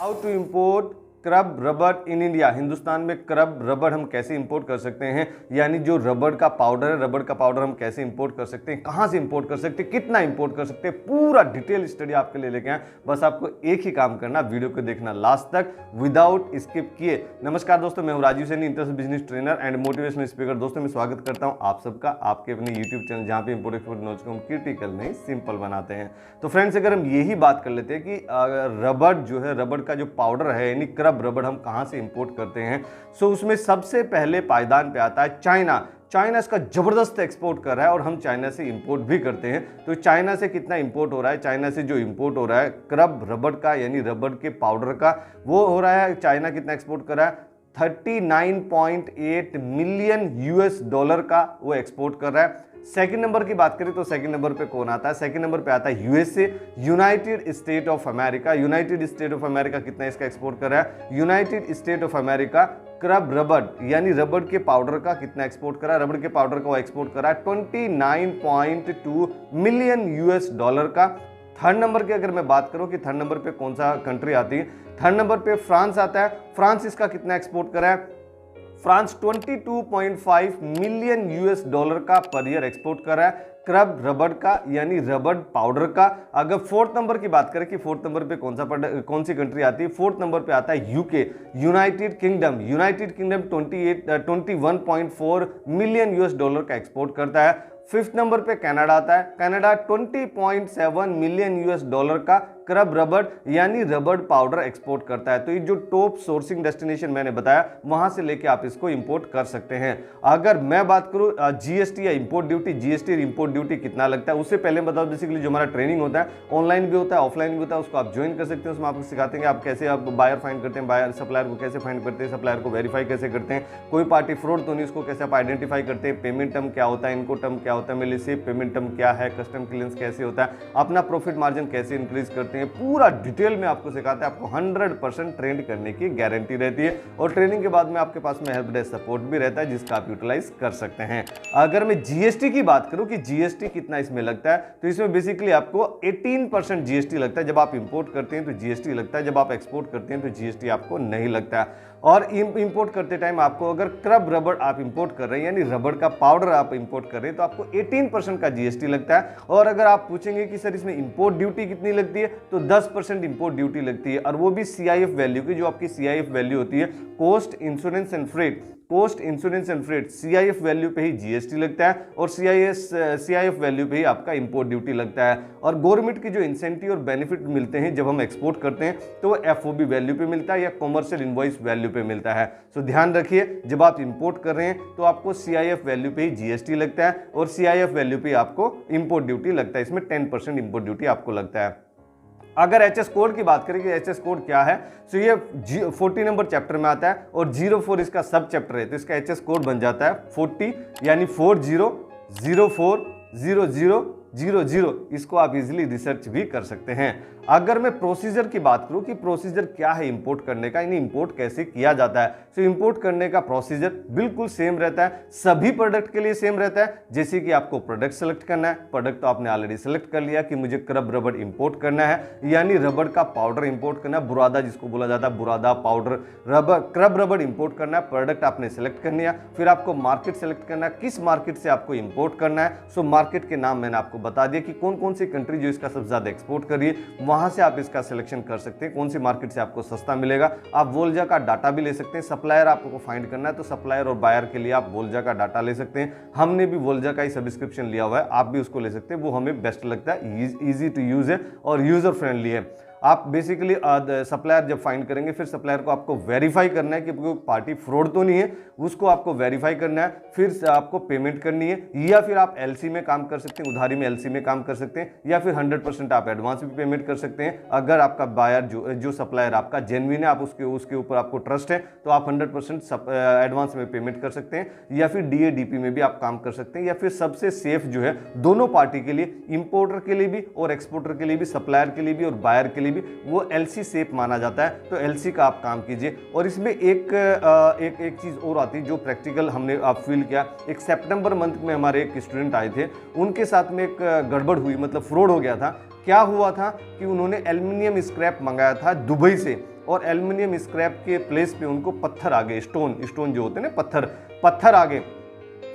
How to import crumb rubber in India. Hindustan में crumb rubber हम कैसे इंपोर्ट कर सकते हैं, यानी जो रबर का पाउडर है, रबर का पाउडर हम कैसे इंपोर्ट कर सकते हैं, कहां से इंपोर्ट कर सकते हैं, कितना इंपोर्ट कर सकते हैं, पूरा डिटेल स्टडी आपके लिए लेके आए। बस आपको एक ही काम करना, वीडियो को देखना लास्ट तक विदाउट स्किप किए। नमस्कार दोस्तों, मैं हूं Rajiv Saini, international business trainer and motivational speaker. दोस्तों मैं स्वागत करता हूं आप सबका आपके अपने यूट्यूब चैनल, जहां पे इंपोर्ट एक्सपोर्ट नॉलेज को हम क्रिटिकल नहीं सिंपल बनाते हैं। तो फ्रेंड्स, अगर हम यही बात कर लेते हैं कि रबर जो है, रबर का जो पाउडर है यानी क्रब रबर हम कहां से इंपोर्ट करते हैं, सो उसमें सबसे पहले पायदान पे आता है चाइना। चाइना इसका जबरदस्त एक्सपोर्ट कर रहा है और हम चाइना से इंपोर्ट भी करते हैं। तो चाइना से कितना इंपोर्ट हो रहा है, चाइना से जो इंपोर्ट हो रहा है क्रब रबर का यानी रबर के पाउडर का, वो हो रहा है, चाइना कितना एक्सपोर्ट कर रहा है 39.8 मिलियन यूएस डॉलर का वो एक्सपोर्ट कर रहा है। सेकंड नंबर की बात करें तो सेकंड नंबर पे कौन आता है, सेकंड नंबर पे आता है USA, united state of America. United state of America कितना इसका एक्सपोर्ट कर रहा है, united state of America crumb rubber यानी रबर के पाउडर का कितना एक्सपोर्ट कर रहा है, रबर के पाउडर का वो एक्सपोर्ट कर रहा है 29.2 मिलियन यूएस डॉलर का। थर्ड नंबर की अगर मैं बात करूं कि थर्ड नंबर पे कौन सा कंट्री आती है, थर्ड नंबर पे फ्रांस आता है। फ्रांस इसका कितना एक्सपोर्ट कर रहा है, फ्रांस 22.5 मिलियन यूएस डॉलर का पर ईयर एक्सपोर्ट कर रहा है क्रब रबर का यानी रबर पाउडर का। अगर फोर्थ नंबर की बात करें कि फोर्थ नंबर पे कौन सी कंट्री आती है, फोर्थ नंबर पे आता है UK, United kingdom. United kingdom 21.4 million US dollar का एक्सपोर्ट करता है। फिफ्थ नंबर पे कनाडा आता है, कनाडा 20.7 मिलियन यूएस डॉलर का क्रब रबर यानी रबर पाउडर एक्सपोर्ट करता है। तो ये जो टॉप सोर्सिंग डेस्टिनेशन मैंने बताया, वहां से लेके आप इसको इंपोर्ट कर सकते हैं। अगर मैं बात करूं जीएसटी या import duty, GST import duty कितना लगता है, उससे पहले बताओ बेसिकली जो हमारा ट्रेनिंग होता है ऑनलाइन भी होता है ऑफलाइन भी होता है, उसको आप ज्वाइन कर सकते हैं। उसमें आपको सिखाते हैं आप कैसे आप बायर फाइंड करते हैं, बायर सप्लायर को कैसे फाइंड करते हैं, सप्लायर को वेरीफाई कैसे करते हैं, कोई पार्टी फ्रॉड तो नहीं उसको कैसे आप आइडेंटिफाई करते हैं, पेमेंट टर्म क्या होता है, इनको टर्म क्या होता है, मेरे से पेमेंट टर्म क्या है, कस्टम क्लियरेंस कैसे होता है, अपना प्रॉफिट मार्जिन कैसे इंक्रीज करते हैं, पूरा डिटेल में आपको सिखाते हैं। आपको 100% ट्रेंड करने की गारंटी रहती है और ट्रेनिंग के बाद में आपके पास में हेल्प डेस्क सपोर्ट भी रहता है जिसका आप यूटिलाइज कर सकते हैं। अगर मैं जीएसटी की बात करूं कि जीएसटी कितना इसमें लगता है, तो इसमें बेसिकली आपको 18% जीएसटी लगता है। जब आप इंपोर्ट करते हैं तो जीएसटी लगता है, जब आप एक्सपोर्ट करते हैं तो जीएसटी आपको नहीं लगता है। और इंपोर्ट करते टाइम आपको अगर क्रब रबर आप इंपोर्ट कर रहे हैं यानी रबर का पाउडर आप इंपोर्ट कर रहे हैं तो आपको 18% का जीएसटी लगता है। और अगर आप पूछेंगे कि सर इसमें इंपोर्ट ड्यूटी कितनी लगती है, तो 10% इंपोर्ट ड्यूटी लगती है और वो भी सीआईएफ वैल्यू की। जो आपकी सीआईएफ वैल्यू होती है cost insurance and freight, cost insurance and freight, CIF value पे ही जीएसटी लगता है और सीआईएफ वैल्यू पे ही आपका इंपोर्ट ड्यूटी लगता है। और गवर्नमेंट की जो इंसेंटिव और बेनिफिट मिलते हैं जब हम एक्सपोर्ट करते हैं तो वो एफओबी वैल्यू पे मिलता है या कॉमर्शियल इनवॉइस वैल्यू पे मिलता है। सो ध्यान रखिए, जब आप इंपोर्ट कर रहे हैं तो आपको सीआईएफ वैल्यू पे ही जीएसटी लगता है और सीआईएफ वैल्यू पे आपको इंपोर्ट ड्यूटी लगता है। इसमें 10% इंपोर्ट ड्यूटी आपको लगता है। अगर एचएस कोड की बात करें कि एचएस कोड क्या है, तो ये 40 नंबर चैप्टर में आता है और 04 इसका सब चैप्टर है, तो इसका एचएस कोड बन जाता है 40 यानी 40040000। इसको आप इजीली रिसर्च भी कर सकते हैं। अगर मैं प्रोसीजर की बात करूं कि प्रोसीजर क्या है इंपोर्ट करने का, यानी इंपोर्ट कैसे किया जाता है, तो इंपोर्ट करने का प्रोसीजर बिल्कुल सेम रहता है, सभी प्रोडक्ट के लिए सेम रहता है। जैसे कि आपको प्रोडक्ट सेलेक्ट करना है, प्रोडक्ट तो आपने ऑलरेडी सेलेक्ट कर लिया कि मुझे क्रब रबर इंपोर्ट करना है यानी रबर का पाउडर इंपोर्ट करना है, बुरादा जिसको बोला जाता है, बुरादा पाउडर रबर क्रब रबर इंपोर्ट करना है। प्रोडक्ट आपने सेलेक्ट कर लिया, फिर आपको मार्केट सेलेक्ट करना है, किस मार्केट से आपको इंपोर्ट करना है। सो मार्केट के नाम मैंने आपको बता दिया कि कौन कौन सी कंट्री जो इसका सबसे ज्यादा एक्सपोर्ट कर रही है, वहां से आप इसका सिलेक्शन कर सकते हैं कौन सी मार्केट से आपको सस्ता मिलेगा। आप वोल्जा का डाटा भी ले सकते हैं। सप्लायर आपको फाइंड करना है तो सप्लायर और बायर के लिए आप वोल्जा का डाटा ले सकते हैं। हमने भी वोल्जा का ही सब्सक्रिप्शन लिया हुआ है, आप भी उसको ले सकते हैं, वो हमें बेस्ट लगता है, इजी टू यूज है और यूजर फ्रेंडली है। आप बेसिकली सप्लायर जब फाइंड करेंगे फिर सप्लायर को आपको वेरीफाई करना है कि कोई पार्टी फ्रॉड तो नहीं है, उसको आपको वेरीफाई करना है, फिर आपको पेमेंट करनी है, या फिर आप एलसी में काम कर सकते हैं, उधारी में एलसी में काम कर सकते हैं, या फिर 100% आप एडवांस भी पेमेंट कर सकते हैं। अगर आपका बायर जो सप्लायर आपका जेन्युइन है, आप उसके ऊपर आपको ट्रस्ट है, तो आप 100% एडवांस में पेमेंट कर सकते हैं, या फिर डीएडीपी में भी आप काम कर सकते हैं, या फिर सबसे सेफ जो है दोनों पार्टी के लिए, इंपोर्टर के लिए भी और एक्सपोर्टर के लिए भी, सप्लायर के लिए भी और बायर के लिए भी, वो एलसी सेफ माना जाता है। तो एलसी का आप काम कीजिए। और इसमें एक चीज और आती है जो प्रैक्टिकल हमने आप फील किया। एक सितंबर मंथ में हमारे एक स्टूडेंट आए थे, उनके साथ में एक गड़बड़ हुई, मतलब फ्रॉड हो गया था। क्या हुआ था कि उन्होंने एल्युमिनियम स्क्रैप मंगाया था दुबई से, और एल्युमिनियम स्क्रैप के प्लेस पे उनको पत्थर आ गए, स्टोन जो होते हैं ना, पत्थर आ गए।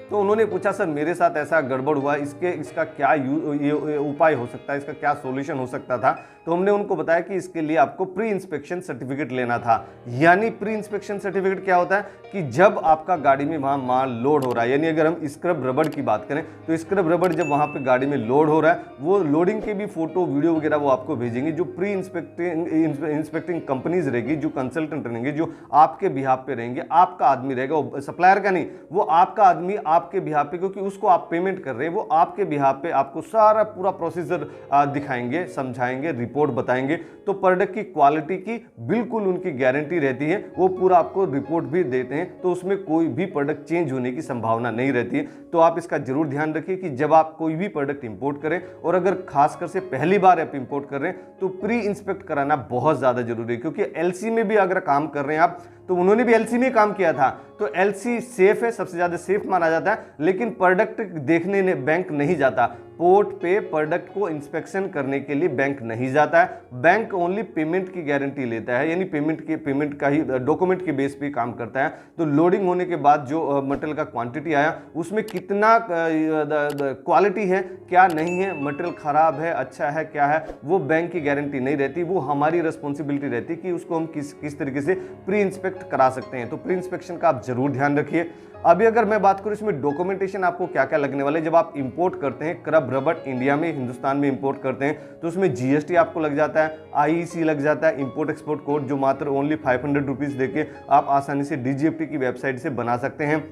तो उन्होंने पूछा सर मेरे साथ ऐसा गड़बड़ हुआ, इसका क्या ये उपाय हो सकता है, इसका क्या सॉल्यूशन हो सकता था। तो हमने उनको बताया कि इसके लिए आपको प्री इंस्पेक्शन सर्टिफिकेट लेना था। यानी प्री इंस्पेक्शन सर्टिफिकेट क्या होता है कि जब आपका गाड़ी में वहां माल लोड हो रहा है, यानी अगर हम स्क्रब रबड़ की बात करें तो स्क्रब रबड़ जब वहां पे गाड़ी में लोड हो रहा है, वो लोडिंग के भी फोटो वीडियो वगैरह वो आपको भेजेंगे। जो प्री इंस्पेक्टिंग कंपनीज रहेगी, जो कंसल्टेंट रहेंगे, जो आपके बिहाफ पे रहेंगे, आपका आदमी रहेगा, सप्लायर का नहीं, वो आपका आदमी आपके बिहाफ पे, क्योंकि उसको आप पेमेंट कर रहे हैं, वो आपके बिहाफ पे आपको सारा पूरा प्रोसीजर दिखाएंगे, समझाएंगे, रिपोर्ट बताएंगे। तो प्रोडक्ट की क्वालिटी की बिल्कुल उनकी गारंटी रहती है, वो पूरा आपको रिपोर्ट भी देते हैं, तो उसमें कोई भी प्रोडक्ट चेंज होने की संभावना नहीं रहती है। तो आप इसका जरूर ध्यान रखिए कि जब आप कोई भी प्रोडक्ट इंपोर्ट करें, और अगर खासकर से पहली बार आप इंपोर्ट कर रहे हैं, तो प्री इंस्पेक्ट कराना बहुत ज्यादा जरूरी है। क्योंकि एलसी में भी अगर काम कर रहे हैं आप, तो उन्होंने भी एलसी में काम किया था, तो एलसी सेफ है, सबसे ज्यादा सेफ माना जाता है। लेकिन प्रोडक्ट देखने बैंक नहीं जाता, पोर्ट पे प्रोडक्ट को इंस्पेक्शन करने के लिए बैंक नहीं जाता है। बैंक ओनली पेमेंट की गारंटी लेता है, यानी पेमेंट का ही डॉक्यूमेंट के बेस पे काम करता है। तो लोडिंग होने के बाद जो मटेरियल का क्वांटिटी आया, उसमें कितना क्वालिटी है, क्या नहीं है, मटेरियल खराब है, अच्छा है, क्या है, वो बैंक की गारंटी नहीं रहती। वो हमारी रिस्पॉन्सिबिलिटी रहती है कि उसको हम किस तरीके से प्री इंस्पेक्ट करा सकते हैं। तो प्री इंस्पेक्शन का आप जरूर ध्यान रखिए। अभी अगर मैं बात करूं इसमें डॉक्यूमेंटेशन आपको क्या क्या लगने वाले, जब आप इंपोर्ट करते हैं क्रब रबड़ इंडिया में, हिंदुस्तान में इंपोर्ट करते हैं, तो उसमें जीएसटी आपको लग जाता है, आईईसी लग जाता है, इंपोर्ट एक्सपोर्ट कोड, जो मात्र ओनली 500 रुपीज देके आप आसानी से डीजीएफटी की वेबसाइट से बना सकते हैं।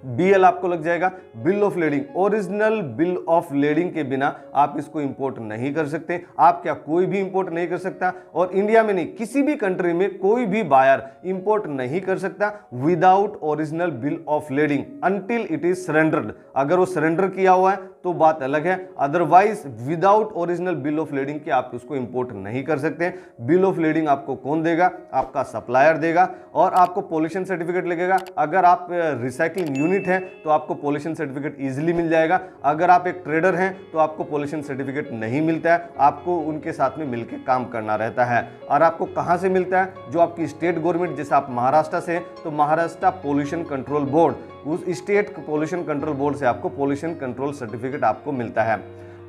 बीएल आपको लग जाएगा, bill of lading. Original bill of lading के बिना आप इसको इंपोर्ट नहीं कर सकते। आप क्या कोई भी इंपोर्ट नहीं कर सकता, और इंडिया में नहीं, किसी भी कंट्री में कोई भी बायर इंपोर्ट नहीं कर सकता without original bill of lading until it is surrendered. अगर वो सरेंडर किया हुआ है तो बात अलग है, otherwise without original bill of lading के आप उसको इंपोर्ट नहीं कर सकते। बिल ऑफ लेडिंग आपको कौन देगा? आपका सप्लायर देगा, और आपको पॉल्यूशन सर्टिफिकेट लगेगा। अगर आप रिसाइकलिंग यूनिट है तो आपको पॉल्यूशन सर्टिफिकेट इजीली मिल जाएगा। अगर आप एक ट्रेडर हैं तो आपको पॉल्यूशन सर्टिफिकेट नहीं मिलता है, आपको उनके साथ में मिलकर काम करना रहता है। और आपको कहां से मिलता है? जो आपकी स्टेट गवर्नमेंट, जैसे आप महाराष्ट्र से हैं तो महाराष्ट्र पॉल्यूशन कंट्रोल बोर्ड, उस स्टेट पॉल्यूशन कंट्रोल बोर्ड से आपको पॉल्यूशन कंट्रोल सर्टिफिकेट आपको मिलता है।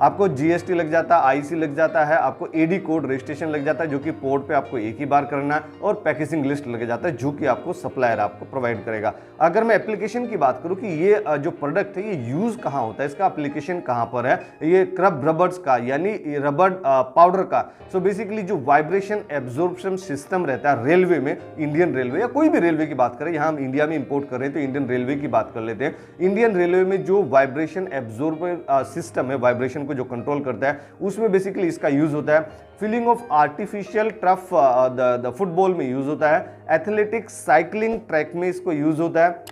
आपको जीएसटी लग जाता है, आईसी लग जाता है, आपको एडी कोड रजिस्ट्रेशन लग जाता है, जो कि पोर्ट पे आपको एक ही बार करना है, और पैकेजिंग लिस्ट लग जाता है, जो कि आपको सप्लायर आपको प्रोवाइड करेगा। अगर मैं एप्लीकेशन की बात करूं कि ये जो प्रोडक्ट है ये यूज कहां होता है, इसका एप्लीकेशन कहां पर है, ये क्रब रबर्स का यानी रबड़ पाउडर का। सो बेसिकली जो वाइब्रेशन एब्जॉर्प्शन सिस्टम रहता है रेलवे में, इंडियन रेलवे या कोई भी रेलवे की बात करें, यहां हम इंडिया में इंपोर्ट कर रहे हैं तो इंडियन रेलवे की बात कर लेते हैं। इंडियन रेलवे में जो वाइब्रेशन एब्जॉर्ब सिस्टम है, वाइब्रेशन जो कंट्रोल करता है, उसमें बेसिकली इसका यूज होता है। Filling of artificial turf the football में यूज होता है। एथलेटिक्स साइकिलिंग ट्रैक में इसको यूज होता है।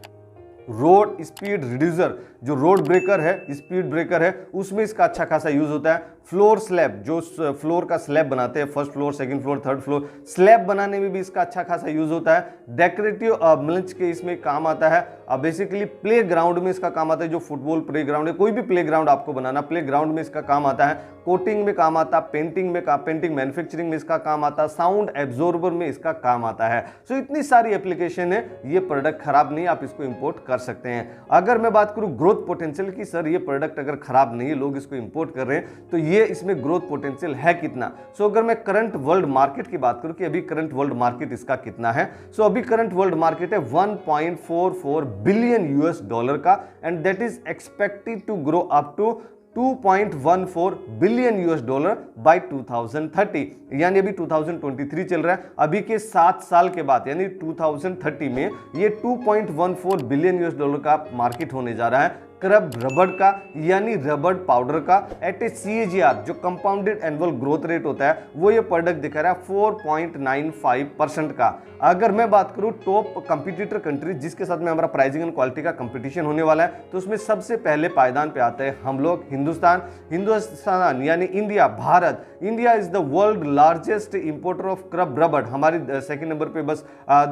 रोड स्पीड रिड्यूसर, जो रोड ब्रेकर है, स्पीड ब्रेकर है, उसमें इसका अच्छा खासा यूज होता है। फ्लोर स्लैब, जो फ्लोर का स्लैब बनाते हैं, first floor, second floor, third floor, slab बनाने में भी इसका अच्छा खासा यूज होता है। डेकोरेटिव मंच के इसमें काम आता है। बेसिकली प्ले ग्राउंड में इसका काम आता है, जो फुटबॉल प्ले ग्राउंड है, कोई भी प्ले ग्राउंड आपको बनाना, प्ले ग्राउंड में इसका काम आता है। कोटिंग में काम आता है, पेंटिंग मैन्युफैक्चरिंग में इसका काम आता है, साउंड एब्जॉर्बर में इसका काम आता है। सो इतनी सारी एप्लीकेशन है, ये प्रोडक्ट खराब नहीं, आप इसको इंपोर्ट कर सकते हैं। अगर मैं बात करूं ग्रोथ पोटेंशियल की, सर ये प्रोडक्ट अगर खराब नहीं है, लोग इसको इंपोर्ट कर रहे हैं, तो ये इसमें ग्रोथ पोटेंशियल है कितना? सो अगर मैं करंट वर्ल्ड मार्केट की बात करूं कि अभी करंट वर्ल्ड मार्केट इसका कितना है, सो अभी करंट वर्ल्ड मार्केट है 1.44 बिलियन यूएस डॉलर का, and that is expected to grow up to 2.14 billion US dollar by 2030। यानी अभी 2023 चल रहा है, अभी के 7 साल के बाद यानी 2030 में ये 2.14 बिलियन यूएस डॉलर का मार्केट होने जा रहा है क्रब रबड़ का, यानी रबड़ पाउडर का। एट ए CAGR, जो कंपाउंडेड एनुअल ग्रोथ रेट होता है, वो ये प्रोडक्ट दिखा रहा है 4.95% का। अगर मैं बात करूं टॉप कंपटीटर कंट्री जिसके साथ में हमारा प्राइसिंग एंड क्वालिटी का कंपटीशन होने वाला है, तो उसमें सबसे पहले पायदान पे आते हैं हम लोग, हिंदुस्तान यानी India, Bharat. India is the world largest importer of crumb rubber. हमारी सेकंड नंबर पे बस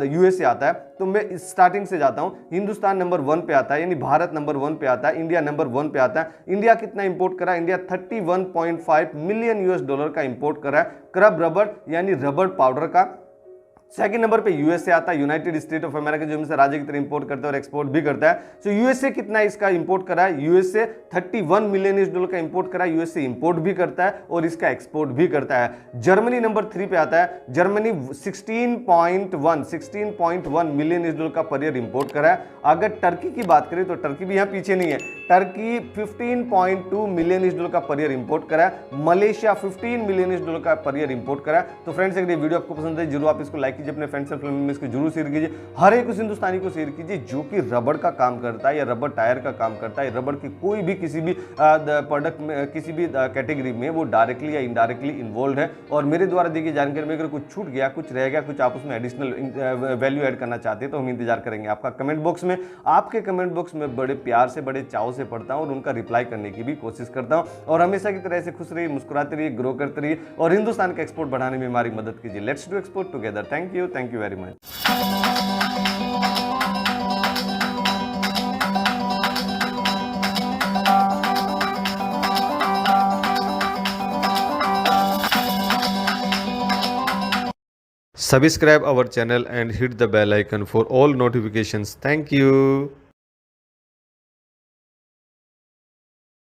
यूएसए आता है। तो मैं स्टार्टिंग से जाता हूं, हिंदुस्तान नंबर 1 पे आता है, यानी भारत नंबर 1 पे आता है, इंडिया नंबर 1 पे आता है। इंडिया कितना इंपोर्ट करा? इंडिया 31.5 मिलियन यूएस डॉलर का इंपोर्ट करा है क्रब रबड़ यानी रबड़ पाउडर का। सेकंड नंबर पे यूएसए आता है, यूनाइटेड स्टेट ऑफ अमेरिका, जो हमसे राज्य की तरह इंपोर्ट करता है और एक्सपोर्ट भी करता है। सो यूएसए कितना इसका इंपोर्ट करा है, यूएसए 31 मिलियन $US का इंपोर्ट करा है। यूएसए इंपोर्ट भी करता है और इसका एक्सपोर्ट भी करता है। जर्मनी नंबर 3 पे आता है, जर्मनी 16.1 मिलियन $US का पर ईयर इंपोर्ट करा है। अगर टर्की की बात करें तो टर्की भी यहां पीछे नहीं है, टर्की 15.2 मिलियन $US का पर ईयर इंपोर्ट करा है। मलेशिया 15 मिलियन $US का पर ईयर इंपोर्ट करा है। तो फ्रेंड्स, अगर ये वीडियो आपको पसंद है जरूर आप इसको लाइक कीजिए, अपने फ्रेंड्स एंड फैमिली में इसको जरूर शेयर कीजिए। हर एक उस हिंदुस्तानी को शेयर कीजिए जो कि रबड़ का काम करता है या रबड़ टायर का काम करता है, रबड़ की कोई भी किसी भी प्रोडक्ट में, किसी भी कैटेगरी में वो डायरेक्टली या इनडायरेक्टली इन्वॉल्व है। और मेरे द्वारा दी गई जानकारी में अगर कुछ छूट गया, कुछ रह गया, कुछ आप उसमें एडिशनल वैल्यू ऐड करना चाहते हैं तो हम इंतजार करेंगे आपका कमेंट बॉक्स में। आपके कमेंट बॉक्स में बड़े प्यार से, बड़े चाव से पढ़ता हूं और उनका रिप्लाई करने की भी कोशिश करता हूं। और हमेशा की तरह से खुश रहिए, मुस्कुराते रहिए, ग्रो करते रहिए और हिंदुस्तान का एक्सपोर्ट बढ़ाने में हमारी मदद कीजिए। Let's do export together. Thank you very much. Subscribe our channel and hit the bell icon for all notifications. Thank you.